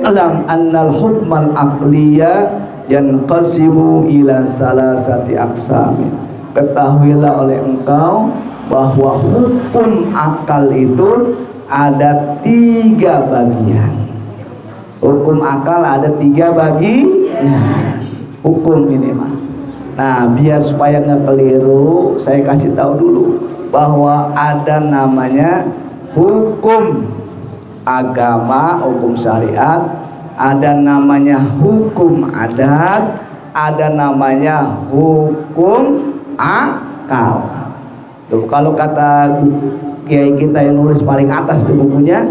i'lam annal hukmal aqliya yanqasimu ila salasati aqsamin. Ketahuilah oleh engkau bahwa hukum akal itu ada 3 bagian. Hukum akal ada 3 bagian. Hukum ini mah. Nah, biar supaya nggak keliru, saya kasih tahu dulu bahwa ada namanya hukum agama, hukum syariat, ada namanya hukum adat, ada namanya hukum akal. Tuh, kalau kata kiai kita yang nulis paling atas di bukunya,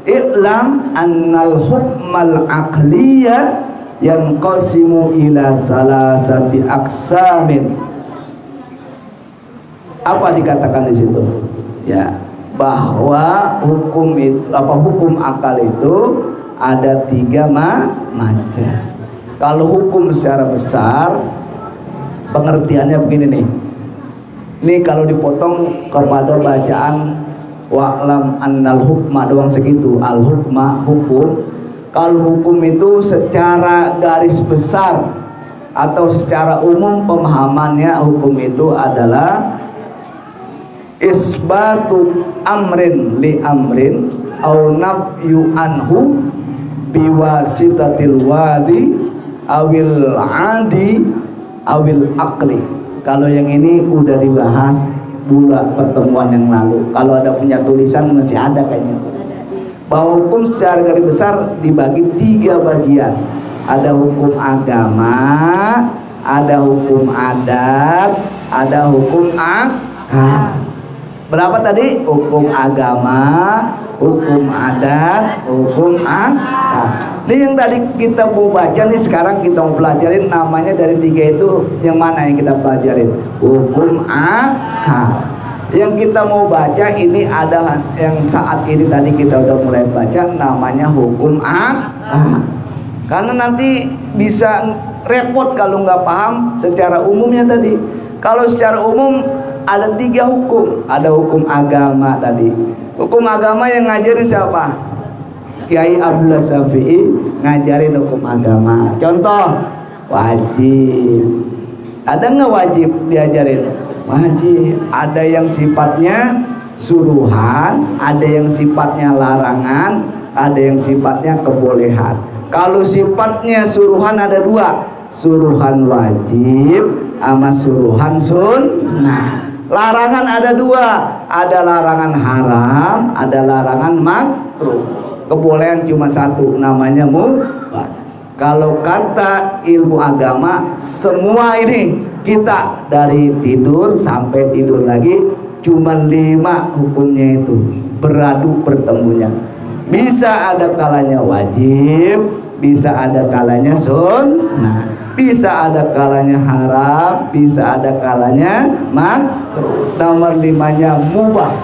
i'lam annal hukmal aqliya yanqasimu ila salasati aqsamin. Apa dikatakan di situ? Ya, bahwa hukum itu hukum akal itu ada 3 macam. Kalau hukum secara besar pengertiannya begini nih. Ini kalau dipotong kepada bacaan wa'lam annal hukma doang segitu, al hukma hukum. Kalau hukum itu secara garis besar atau secara umum pemahamannya, hukum itu adalah isbatu amrin li amrin au nafyu anhu biwasitatil wadi awil adi awil akli. Kalau yang ini udah dibahas bulan pertemuan yang lalu. Kalau ada punya tulisan masih ada kayaknya itu. Bahwa hukum secara garis besar dibagi 3 bagian. Ada hukum agama, ada hukum adat, ada hukum akal. Berapa tadi? Hukum agama, hukum adat, hukum akal. Ini yang tadi kita mau baca nih, sekarang kita mau pelajarin namanya dari 3 itu yang mana yang kita pelajarin? Hukum akal. Yang kita mau baca ini ada yang saat ini tadi kita udah mulai baca namanya hukum akal. Karena nanti bisa repot kalau nggak paham secara umumnya tadi. Kalau secara umum ada 3 hukum. Ada hukum agama tadi. Hukum agama yang ngajarin siapa? Kiai Abdullah Syafi'i ngajarin hukum agama. Contoh, wajib. Ada nggak wajib diajarin? Wajib. Ada yang sifatnya suruhan, ada yang sifatnya larangan, ada yang sifatnya kebolehan. Kalau sifatnya suruhan ada 2, suruhan wajib sama suruhan sunnah. Larangan ada 2, ada larangan haram, ada larangan makruh. Kebolehan cuma 1, namanya mubah. Kalau kata ilmu agama, semua ini kita dari tidur sampai tidur lagi cuma 5 hukumnya itu beradu bertemunya. Bisa ada kalanya wajib, bisa ada kalanya sunnah, bisa ada kalanya haram, bisa ada kalanya makruh. Nomor 5-nya mubah.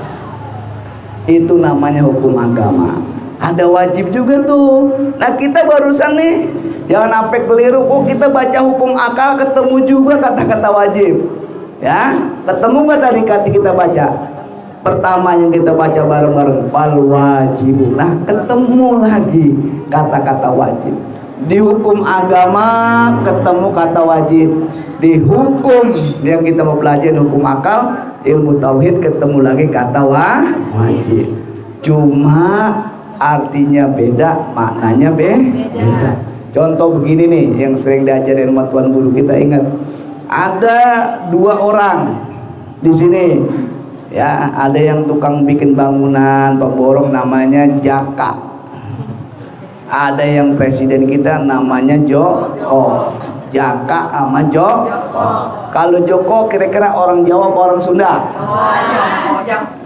Itu namanya hukum agama. Ada wajib juga tuh. Nah, kita barusan nih, jangan sampai keliru. Kok kita baca hukum akal ketemu juga kata-kata wajib. Ya, ketemu nggak tadi kata kita baca? Pertama yang kita baca bareng-bareng fal wajibu. Nah, ketemu lagi kata-kata wajib. Di hukum agama ketemu kata wajib. Di hukum yang kita mau pelajari hukum akal, ilmu tauhid, ketemu lagi kata wajib. Cuma artinya beda, maknanya beda. Contoh begini nih yang sering diajarin sama tuan guru kita, ingat. Ada 2 orang di sini. Ya, ada yang tukang bikin bangunan, pemborong namanya Jaka. Ada yang presiden kita namanya Joko. Jaka sama Joko. Kalau Joko kira-kira orang Jawa apa orang Sunda?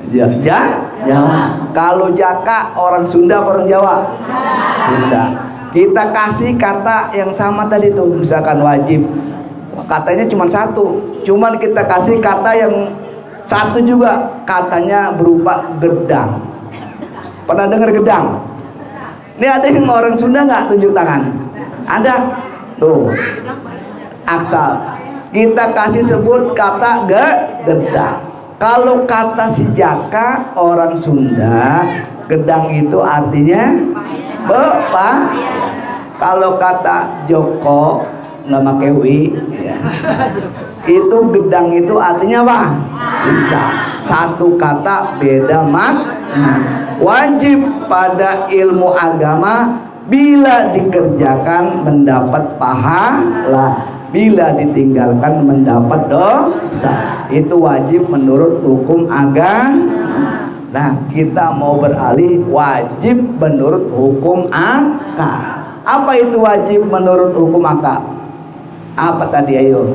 Jawa. Kalau Jaka orang Sunda apa orang Jawa? Sunda. Kita kasih kata yang sama tadi tuh, misalkan wajib. Katanya cuma 1, cuman kita kasih kata yang 1 juga, katanya berupa gedang. Pernah dengar gedang? Ini ada yang orang Sunda nggak? Tunjuk tangan. Ada? Tuh. Aksal. Kita kasih sebut kata gedang. Kalau kata si Jaka orang Sunda, Gedang itu artinya bapak. Kalau kata Joko nggak pakai wi, ya. Itu gedang itu artinya apa? Bisa. Satu kata beda makna. Wajib pada ilmu agama bila dikerjakan mendapat pahala, bila ditinggalkan mendapat dosa. Itu wajib menurut hukum agama. Nah, kita mau beralih wajib menurut hukum akal. Apa itu wajib menurut hukum akal? Apa tadi, ayo?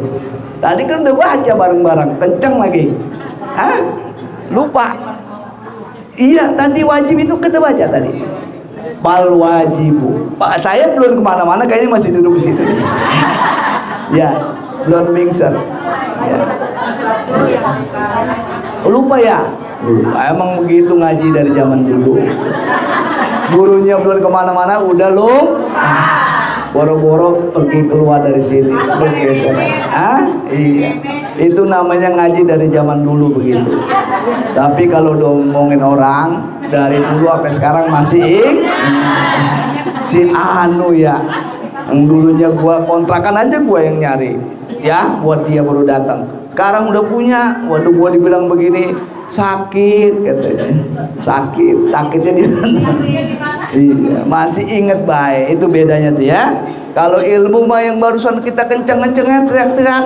Tadi kan udah baca bareng-bareng, kenceng lagi. Hah? Lupa. Iya, tadi wajib itu kita baca tadi. Bal wajibu. Pak, saya belum kemana-mana, kayaknya masih duduk di situ. Ya, belum mingser. Ya. Lupa ya? Lupa. Emang begitu ngaji dari zaman dulu. Gurunya belum kemana-mana, udah lupa. Boro-boro pergi keluar dari sini, bergeser. Ah, iya. Itu namanya ngaji dari zaman dulu begitu. Tapi kalau ngomongin orang dari dulu sampai sekarang masih si anu ya, yang dulunya gua kontrakan aja gua yang nyari, ya, buat dia baru datang. Sekarang udah punya, waduh gua dibilang begini, sakit katanya, sakitnya di mana? Iya, masih inget baik, itu bedanya tuh ya. Kalau ilmu mah yang barusan kita kenceng-kencengnya teriak-teriak,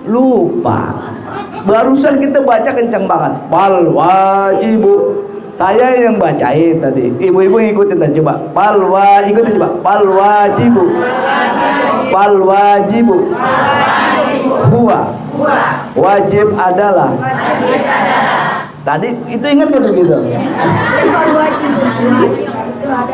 lupa. Barusan kita baca kenceng banget, bal wajibu. Saya yang bacain tadi, ibu-ibu ngikutin aja coba, ikutin coba, bal wajibu, bal wajibu, huwa, wajib adalah. Tadi itu ingat gak begitu?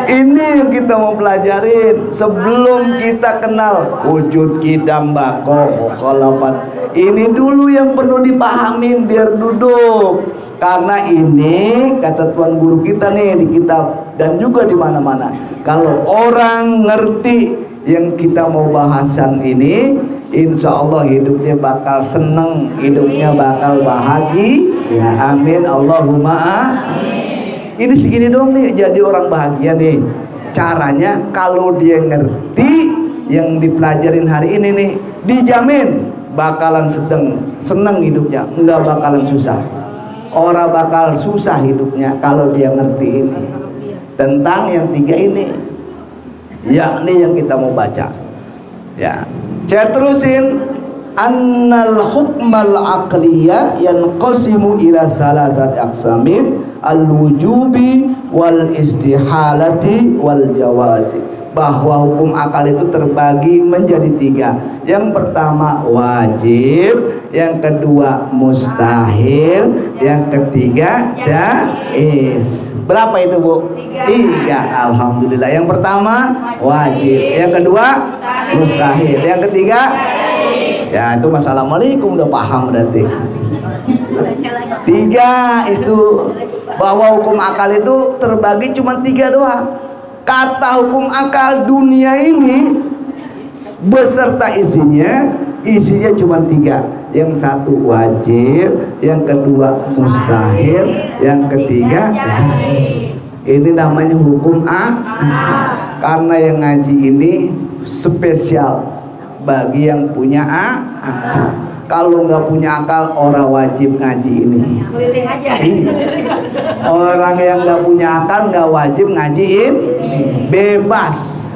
Ini yang kita mau pelajarin sebelum kita kenal wujud kidam bako mukhalafat. Ini dulu yang perlu dipahamin biar duduk. Karena ini kata tuan guru kita nih di kitab dan juga di mana-mana. Kalau orang ngerti yang kita mau bahasan ini, insya Allah hidupnya bakal seneng, hidupnya bakal bahagia. Ya, amin Allahumma amin. Ini segini doang nih jadi orang bahagia nih. Caranya kalau dia ngerti yang dipelajarin hari ini nih, dijamin bakalan seneng hidupnya, nggak bakalan susah. Orang bakal susah hidupnya kalau dia ngerti ini tentang yang tiga ini, yakni yang kita mau baca. Ya, saya terusin. Annal hukmal aqliya yanqasimu ila salasati aqsamin al-wujubi wal istihalati wal jawazi. Bahwa hukum akal itu terbagi menjadi tiga. Yang pertama wajib, yang kedua mustahil, yang ketiga jaiz. Berapa itu, Bu? Tiga. Alhamdulillah. Yang pertama wajib, yang kedua mustahil, yang ketiga ya itu assalamualaikum, udah paham berarti. Tiga itu, bahwa hukum akal itu terbagi cuma tiga doang. Kata hukum akal dunia ini beserta isinya cuma tiga. Yang satu wajib, yang kedua mustahil, yang ketiga ini namanya hukum akal. Karena yang ngaji ini spesial bagi yang punya akal. Kalau nggak punya akal, orang wajib ngaji ini. Orang yang nggak punya akal nggak wajib ngajiin, bebas.